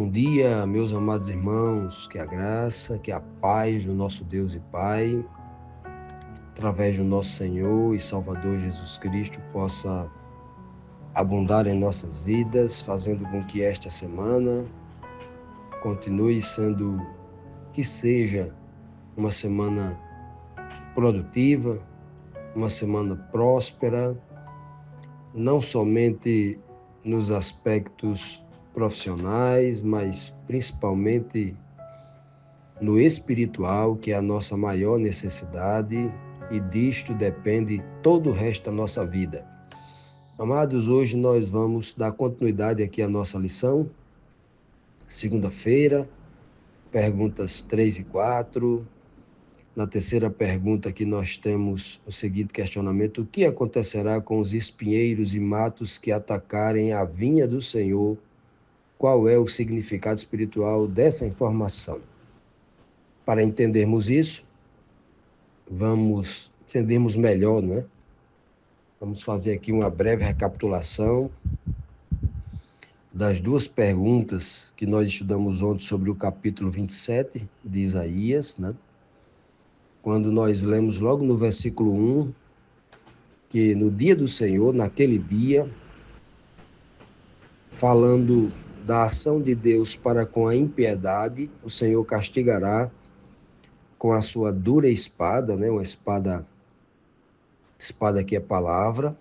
Bom dia, meus amados irmãos, que a graça, que a paz do nosso Deus e Pai, através do nosso Senhor e Salvador Jesus Cristo, possa abundar em nossas vidas, fazendo com que esta semana continue sendo, que seja uma semana produtiva, uma semana próspera, não somente nos aspectos profissionais, mas principalmente no espiritual, que é a nossa maior necessidade, e disto depende todo o resto da nossa vida. Amados, hoje nós vamos dar continuidade aqui à nossa lição, segunda-feira, perguntas 3 e 4. Na terceira pergunta aqui nós temos o seguinte questionamento: o que acontecerá com os espinheiros e matos que atacarem a vinha do Senhor? Qual é o significado espiritual dessa informação? Para entendermos isso, vamos entendermos melhor, não é? Vamos fazer aqui uma breve recapitulação das duas perguntas que nós estudamos ontem sobre o capítulo 27 de Isaías, né? Quando nós lemos logo no versículo 1, que no dia do Senhor, naquele dia, falando da ação de Deus para com a impiedade, o Senhor castigará com a sua dura espada, né? Uma espada que é palavra,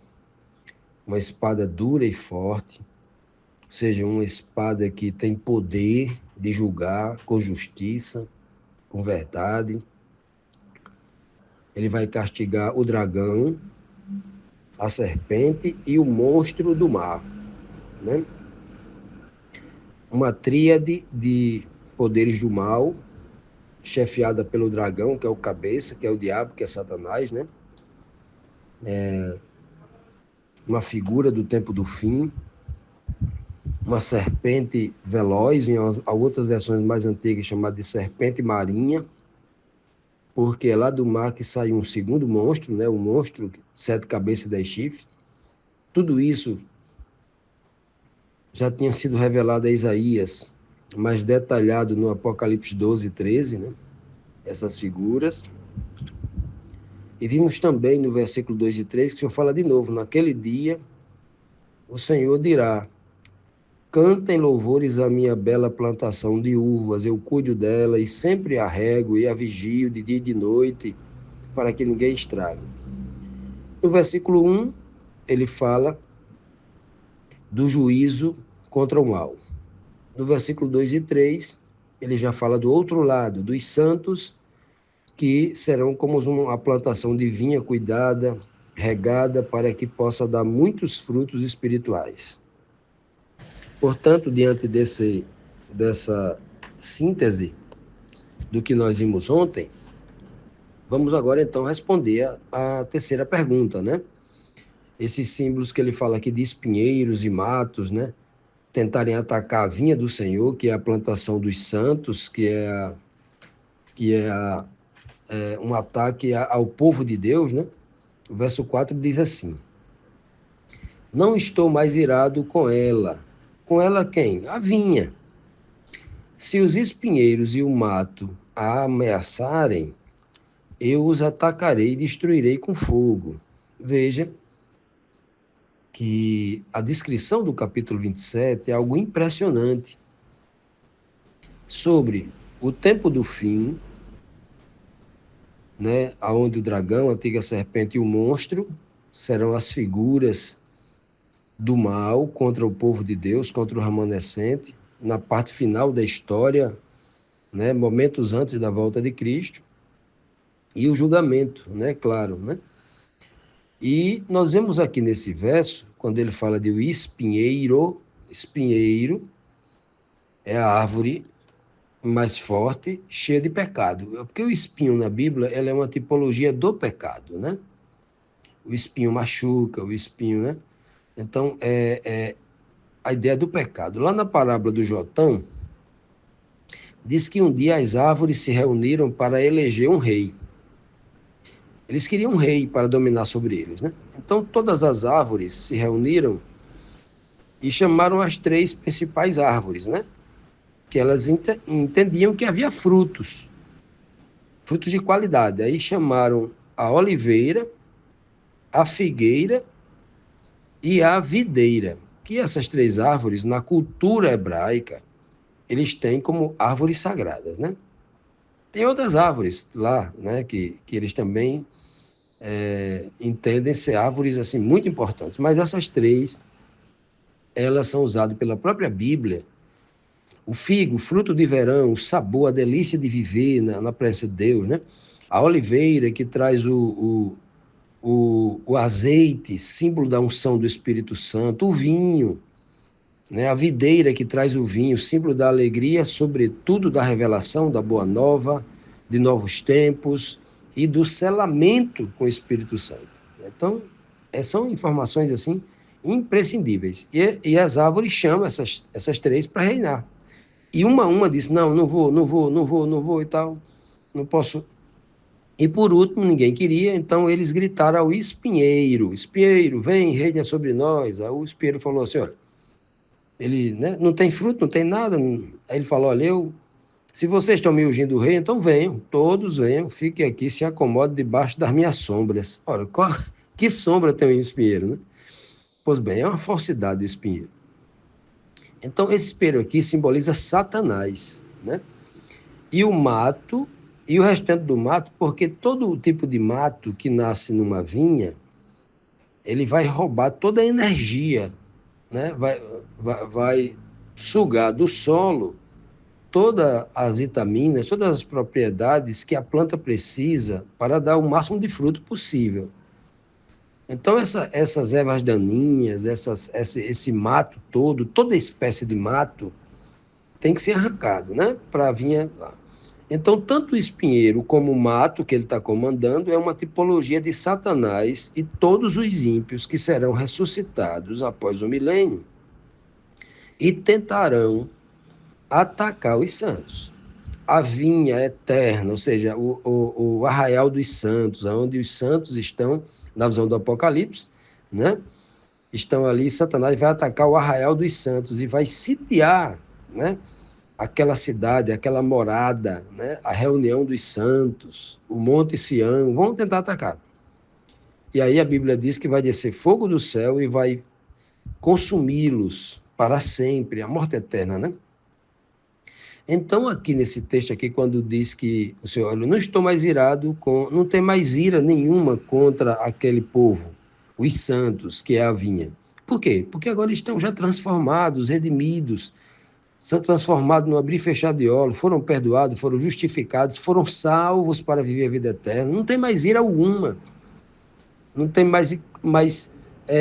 uma espada dura e forte, ou seja, uma espada que tem poder de julgar com justiça, com verdade. Ele vai castigar o dragão, a serpente e o monstro do mar, né? Uma tríade de poderes do mal, chefiada pelo dragão, que é o cabeça, que é o diabo, que é Satanás, né? Uma figura do tempo do fim, uma serpente veloz, em outras versões mais antigas chamada de serpente marinha, porque é lá do mar que sai um segundo monstro, né? Um monstro, 7 cabeças e 10 chifres. Tudo isso já tinha sido revelado a Isaías, mais detalhado no Apocalipse 12, 13, né? Essas figuras. E vimos também no versículo 2 e 3 que o Senhor fala de novo: naquele dia o Senhor dirá: cantem louvores à minha bela plantação de uvas, eu cuido dela e sempre a rego e a vigio de dia e de noite, para que ninguém estrague. No versículo 1, ele fala do juízo contra o mal. No versículo 2 e 3, ele já fala do outro lado, dos santos, que serão como uma plantação de vinha cuidada, regada, para que possa dar muitos frutos espirituais. Portanto, diante dessa síntese do que nós vimos ontem, vamos agora então responder a terceira pergunta, né? Esses símbolos que ele fala aqui de espinheiros e matos, né? Tentarem atacar a vinha do Senhor, que é a plantação dos santos, que é um ataque ao povo de Deus, né? O verso 4 diz assim: não estou mais irado com ela. Com ela quem? A vinha. Se os espinheiros e o mato a ameaçarem, eu os atacarei e destruirei com fogo. Veja que a descrição do capítulo 27 é algo impressionante sobre o tempo do fim, né, onde o dragão, a antiga serpente e o monstro serão as figuras do mal contra o povo de Deus, contra o remanescente, na parte final da história, né, momentos antes da volta de Cristo, e o julgamento, né, claro, né? E nós vemos aqui nesse verso, quando ele fala de o espinheiro, espinheiro é a árvore mais forte, cheia de pecado. Porque o espinho na Bíblia, ela é uma tipologia do pecado, né? O espinho machuca, o espinho, né? Então, é a ideia do pecado. Lá na parábola do Jotão, diz que um dia as árvores se reuniram para eleger um rei. Eles queriam um rei para dominar sobre eles, né? Então, todas as árvores se reuniram e chamaram as 3 principais árvores, né? que elas entendiam que havia frutos de qualidade. Aí chamaram a oliveira, a figueira e a videira, que essas três árvores, na cultura hebraica, eles têm como árvores sagradas, né? Tem outras árvores lá, né, que eles também entendem ser árvores assim muito importantes, mas essas três, elas são usadas pela própria Bíblia. O figo, o fruto de verão, o sabor, a delícia de viver na presença de Deus, né? A oliveira, que traz o azeite, símbolo da unção do Espírito Santo, o vinho, né? A videira, que traz o vinho, símbolo da alegria, sobretudo da revelação da boa nova, de novos tempos e do selamento com o Espírito Santo. Então, são informações assim imprescindíveis. E as árvores chamam essas três para reinar. E uma disse, não vou e tal, não posso. E por último, ninguém queria, então eles gritaram ao espinheiro, espinheiro, vem, reina sobre nós. Aí o espinheiro falou assim, olha, ele, né, não tem fruto, não tem nada. Aí ele falou, olha, se vocês estão me ungindo do rei, então venham, todos venham, fiquem aqui, se acomodem debaixo das minhas sombras. Ora, que sombra tem o espinheiro, né? Pois bem, é uma falsidade o espinheiro. Então, esse espelho aqui simboliza Satanás, né? E o mato, e o restante do mato, porque todo tipo de mato que nasce numa vinha, ele vai roubar toda a energia, né? Vai sugar do solo todas as vitaminas, todas as propriedades que a planta precisa para dar o máximo de fruto possível. Então, essas ervas daninhas, esse mato todo, toda espécie de mato, tem que ser arrancado, né? Para a vinha lá. Então, tanto o espinheiro como o mato que ele está comandando é uma tipologia de Satanás e todos os ímpios que serão ressuscitados após o milênio e tentarão atacar os santos. A vinha eterna, ou seja, o arraial dos santos, onde os santos estão, na visão do Apocalipse, né? Estão ali, Satanás vai atacar o arraial dos santos e vai sitiar, né? Aquela cidade, aquela morada, né? A reunião dos santos, o Monte Sião, vão tentar atacar. E aí a Bíblia diz que vai descer fogo do céu e vai consumi-los para sempre, a morte eterna, né? Então, aqui nesse texto aqui, quando diz que o Senhor, olha, não estou mais irado não tem mais ira nenhuma contra aquele povo, os santos, que é a vinha. Por quê? Porque agora estão já transformados, redimidos, são transformados no abrir e fechar de olhos, foram perdoados, foram justificados, foram salvos para viver a vida eterna. Não tem mais ira alguma. Não tem mais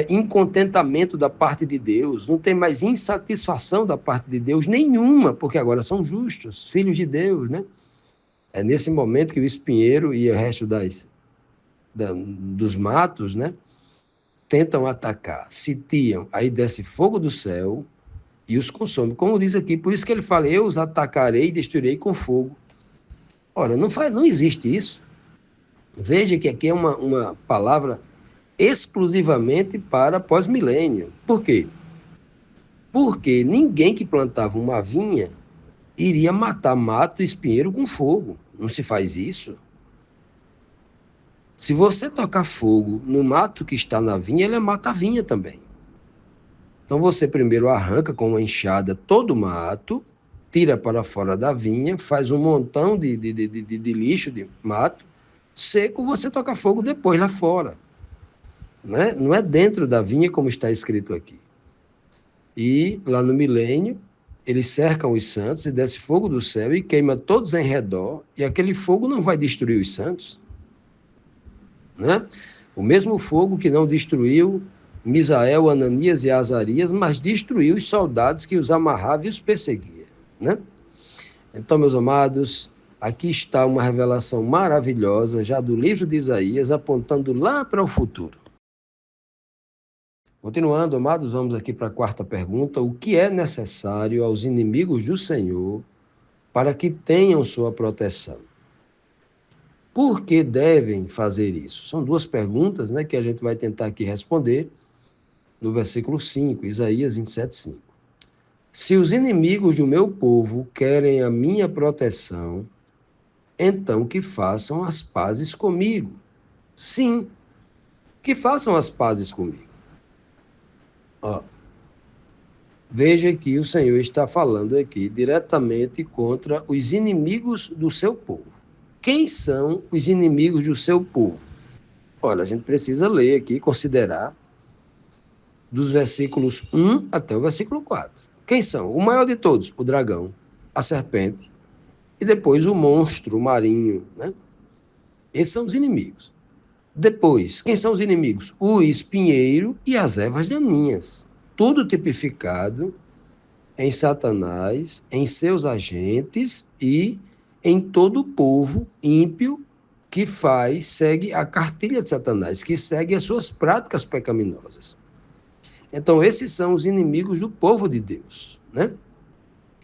incontentamento da parte de Deus, não tem mais insatisfação da parte de Deus nenhuma, porque agora são justos, filhos de Deus, né? É nesse momento que o espinheiro e o resto dos matos, né, tentam atacar, sitiam, aí desce fogo do céu e os consome. Como diz aqui, por isso que ele fala, eu os atacarei e destruirei com fogo. Ora, não existe isso. Veja que aqui é uma palavra exclusivamente para pós-milênio. Por quê? Porque ninguém que plantava uma vinha iria matar mato e espinheiro com fogo. Não se faz isso. Se você tocar fogo no mato que está na vinha, ele mata a vinha também. Então você primeiro arranca com uma enxada todo o mato, tira para fora da vinha, faz um montão de lixo, de mato, seco, você toca fogo depois lá fora. Né? Não é dentro da vinha como está escrito aqui. E lá no milênio, eles cercam os santos e desce fogo do céu e queima todos em redor, e aquele fogo não vai destruir os santos. Né? O mesmo fogo que não destruiu Misael, Ananias e Azarias, mas destruiu os soldados que os amarrava e os perseguia. Né? Então, meus amados, aqui está uma revelação maravilhosa já do livro de Isaías, apontando lá para o futuro. Continuando, amados, vamos aqui para a quarta pergunta. O que é necessário aos inimigos do Senhor para que tenham sua proteção? Por que devem fazer isso? São duas perguntas, né, que a gente vai tentar aqui responder no versículo 5, Isaías 27, 5. Se os inimigos do meu povo querem a minha proteção, então que façam as pazes comigo. Sim, que façam as pazes comigo. Ó, veja que o Senhor está falando aqui diretamente contra os inimigos do seu povo. Quem são os inimigos do seu povo? Olha, a gente precisa ler aqui, considerar dos versículos 1 até o versículo 4. Quem são? O maior de todos, o dragão, a serpente, e depois o monstro marinho, né? Esses são os inimigos. Depois, quem são os inimigos? O espinheiro e as ervas daninhas. Tudo tipificado em Satanás, em seus agentes e em todo o povo ímpio que segue a cartilha de Satanás, que segue as suas práticas pecaminosas. Então, esses são os inimigos do povo de Deus, né?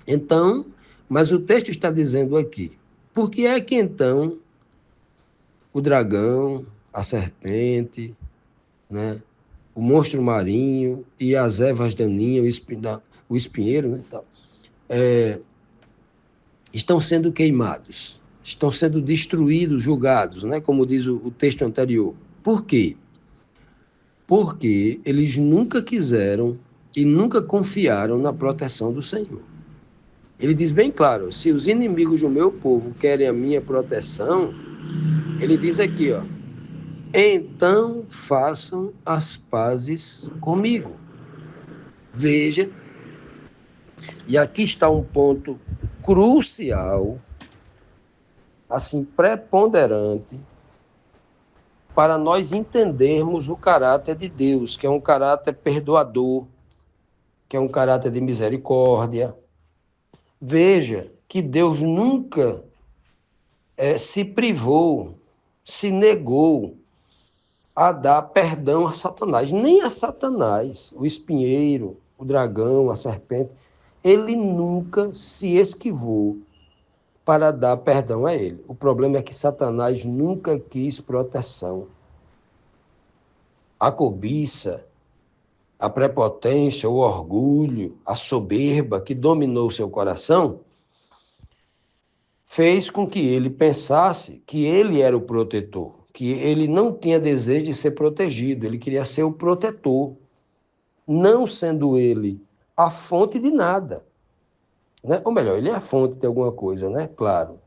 Então, mas o texto está dizendo aqui, por que é que então o dragão, a serpente, né, o monstro marinho e as ervas daninhas, o espinheiro, né, tal, estão sendo queimados, estão sendo destruídos, julgados, né, como diz o texto anterior? Por quê? Porque eles nunca quiseram e nunca confiaram na proteção do Senhor. Ele diz bem claro, se os inimigos do meu povo querem a minha proteção, ele diz aqui, ó, então façam as pazes comigo. Veja, e aqui está um ponto crucial, assim, preponderante, para nós entendermos o caráter de Deus, que é um caráter perdoador, que é um caráter de misericórdia. Veja que Deus nunca se privou, se negou a dar perdão a Satanás. Nem a Satanás, o espinheiro, o dragão, a serpente, ele nunca se esquivou para dar perdão a ele. O problema é que Satanás nunca quis proteção. A cobiça, a prepotência, o orgulho, a soberba que dominou seu coração, fez com que ele pensasse que ele era o protetor, que ele não tinha desejo de ser protegido, ele queria ser o protetor, não sendo ele a fonte de nada, né? Ou melhor, ele é a fonte de alguma coisa, né? Claro.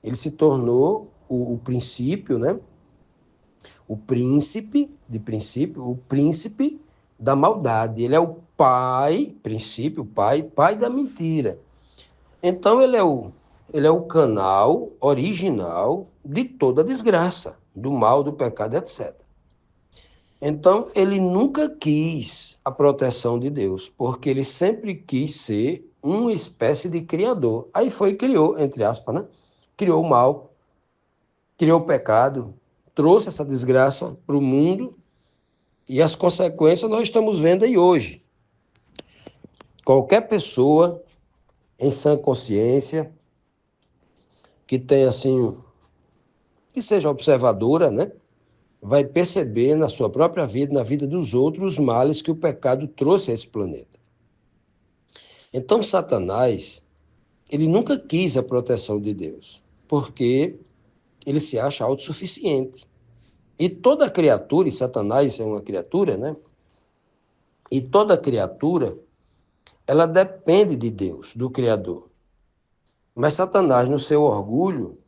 Ele se tornou o princípio, né? O príncipe da maldade. Ele é o pai, princípio, pai da mentira. Então ele é o canal original de toda a desgraça, do mal, do pecado, etc. Então, ele nunca quis a proteção de Deus, porque ele sempre quis ser uma espécie de criador. Aí criou, entre aspas, né? Criou o mal, criou o pecado, trouxe essa desgraça para o mundo e as consequências nós estamos vendo aí hoje. Qualquer pessoa em sã consciência, que tenha assim, que seja observadora, né? Vai perceber na sua própria vida, na vida dos outros, os males que o pecado trouxe a esse planeta. Então, Satanás, ele nunca quis a proteção de Deus, porque ele se acha autossuficiente. E toda criatura, e Satanás é uma criatura, né? E toda criatura, ela depende de Deus, do Criador. Mas Satanás, no seu orgulho,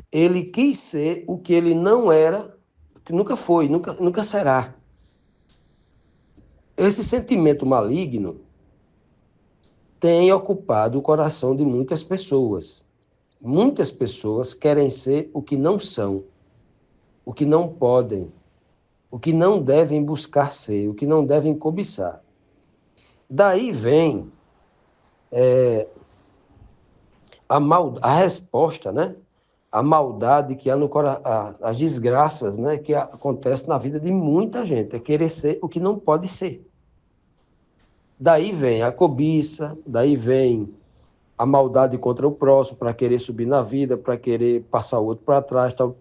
ele quis ser o que ele não era, que nunca foi, nunca será. Esse sentimento maligno tem ocupado o coração de muitas pessoas. Muitas pessoas querem ser o que não são, o que não podem, o que não devem buscar ser, o que não devem cobiçar. Daí vem a resposta, né? A maldade que há no coração, as desgraças, né, que acontecem na vida de muita gente, é querer ser o que não pode ser. Daí vem a cobiça, daí vem a maldade contra o próximo, para querer subir na vida, para querer passar o outro para trás, tal.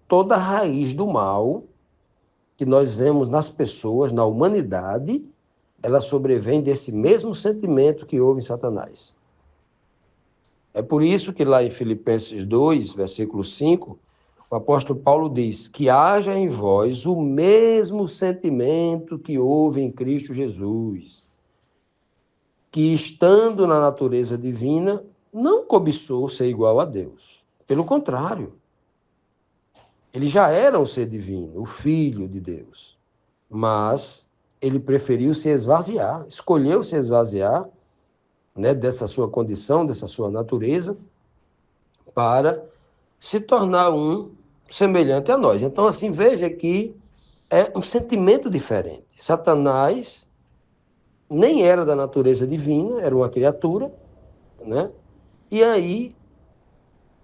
Toda a raiz do mal que nós vemos nas pessoas, na humanidade, ela sobrevém desse mesmo sentimento que houve em Satanás. É por isso que lá em Filipenses 2, versículo 5, o apóstolo Paulo diz que haja em vós o mesmo sentimento que houve em Cristo Jesus, que estando na natureza divina, não cobiçou ser igual a Deus. Pelo contrário, ele já era um ser divino, o Filho de Deus. Mas ele preferiu se esvaziar, escolheu se esvaziar, né, dessa sua condição, dessa sua natureza, para se tornar um semelhante a nós. Então, assim, veja que é um sentimento diferente. Satanás nem era da natureza divina, era uma criatura, né? E aí,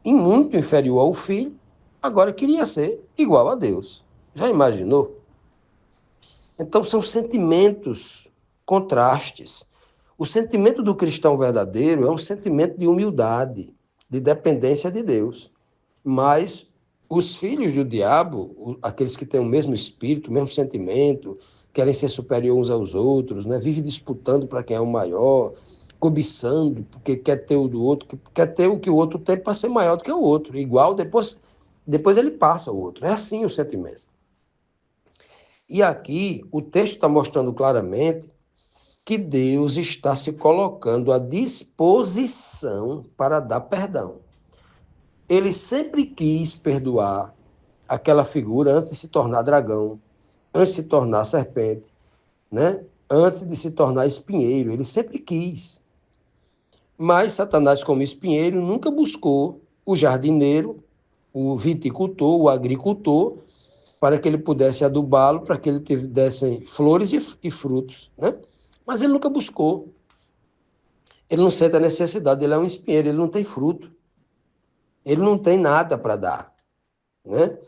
em muito inferior ao Filho, agora queria ser igual a Deus. Já imaginou? Então, são sentimentos, contrastes. O sentimento do cristão verdadeiro é um sentimento de humildade, de dependência de Deus. Mas os filhos do diabo, aqueles que têm o mesmo espírito, o mesmo sentimento, querem ser superior uns aos outros, né? Vive disputando para quem é o maior, cobiçando, porque quer ter o do outro, quer ter o que o outro tem para ser maior do que o outro. Igual, depois ele passa o outro. É assim o sentimento. E aqui o texto está mostrando claramente que Deus está se colocando à disposição para dar perdão. Ele sempre quis perdoar aquela figura antes de se tornar dragão, antes de se tornar serpente, né? Antes de se tornar espinheiro. Ele sempre quis. Mas Satanás, como espinheiro, nunca buscou o jardineiro, o viticultor, o agricultor, para que ele pudesse adubá-lo, para que ele desse flores e frutos, né? Mas ele nunca buscou. Ele não sente a necessidade, ele é um espinheiro, ele não tem fruto. Ele não tem nada para dar, né?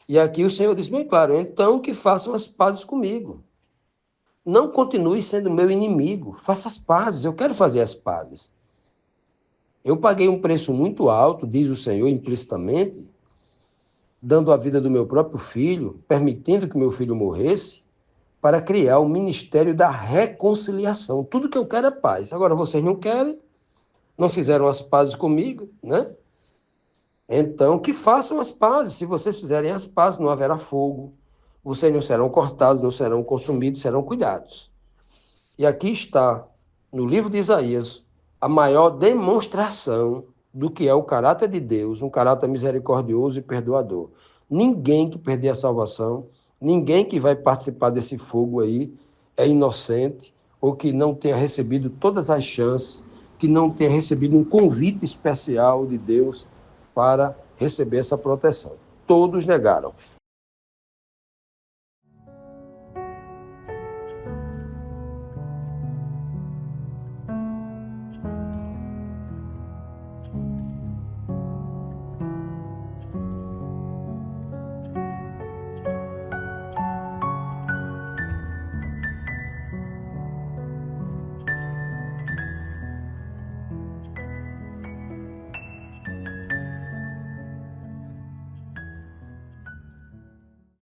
E aqui o Senhor diz bem claro, então que façam as pazes comigo. Não continue sendo meu inimigo, faça as pazes, eu quero fazer as pazes. Eu paguei um preço muito alto, diz o Senhor implicitamente, dando a vida do meu próprio filho, permitindo que meu filho morresse, para criar o ministério da reconciliação. Tudo que eu quero é paz. Agora vocês não querem, não fizeram as pazes comigo, né? Então, que façam as pazes. Se vocês fizerem as pazes, não haverá fogo. Vocês não serão cortados, não serão consumidos, serão cuidados. E aqui está, no livro de Isaías, a maior demonstração do que é o caráter de Deus, um caráter misericordioso e perdoador. Ninguém que perder a salvação, ninguém que vai participar desse fogo aí é inocente ou que não tenha recebido todas as chances, que não tenha recebido um convite especial de Deus para receber essa proteção. Todos negaram.